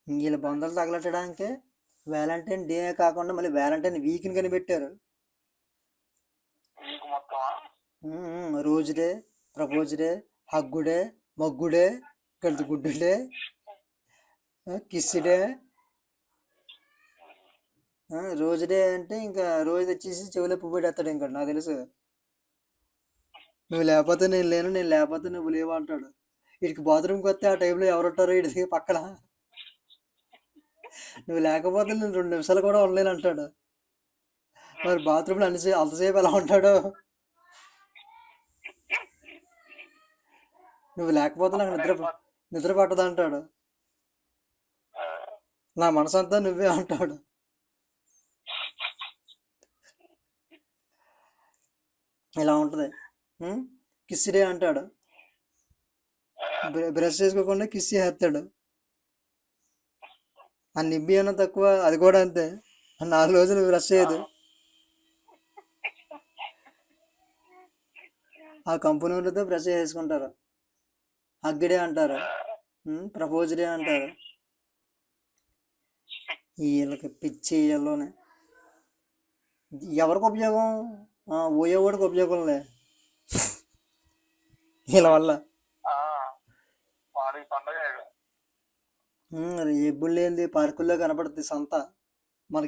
వీళ్ళ బంధాలు తగలట్టడానికి Valentine day కాకుండా మళ్ళీ వ్యాలంటైన్ వీక్ని కనిపెట్టారు. వీక్ మొత్తమా? Rose day, propose day, hug day, mug day, గడుతు గుడ్డు డే, కిస్ డే. రోజు డే అంటే ఇంకా రోజు తెచ్చేసి చెవిలో పువ్వు పెడతాడు. ఇంకా నాకు తెలుసు, నువ్వు లేకపోతే నేను లేను, నేను లేకపోతే నువ్వు లేవు అంటాడు. వీడికి బాత్రూమ్కి వస్తే ఆ టైంలో ఎవరు ఉంటారో వీడికి పక్కన. నువ్వు లేకపోతే నేను 2 నిమిషాలు కూడా ఉండలేను అంటాడు. మరి బాత్రూంలో అంతసేపు ఎలా ఉంటాడో. నువ్వు లేకపోతే నాకు నిద్ర పట్టదు అంటాడు. నా మనసంతా నువ్వే అంటాడు. ఇలా ఉంటుంది. కిస్ డే అంటాడు, బ్రష్ చేసుకోకుండా కిస్ చేస్తాడు. ఆ నిబ్బి అన్న తక్కువ, అది కూడా అంతే. 4 రోజులు బ్రష్ చేయదు. ఆ కంపెనీ వాళ్ళతో బ్రష్ చేసుకుంటారు. హగ్ డే అంటారు, ప్రపోజ్ డే అంటారు. వీళ్ళకి పిచ్చి వీళ్ళలోనే. ఎవరికి ఉపయోగం? పోయేవాడికి ఉపయోగంలే వీళ్ళ వల్ల. వాడికి పండగ. ఎప్పుడు లేనిది పార్కుల్లో కనపడుతుంది సంత.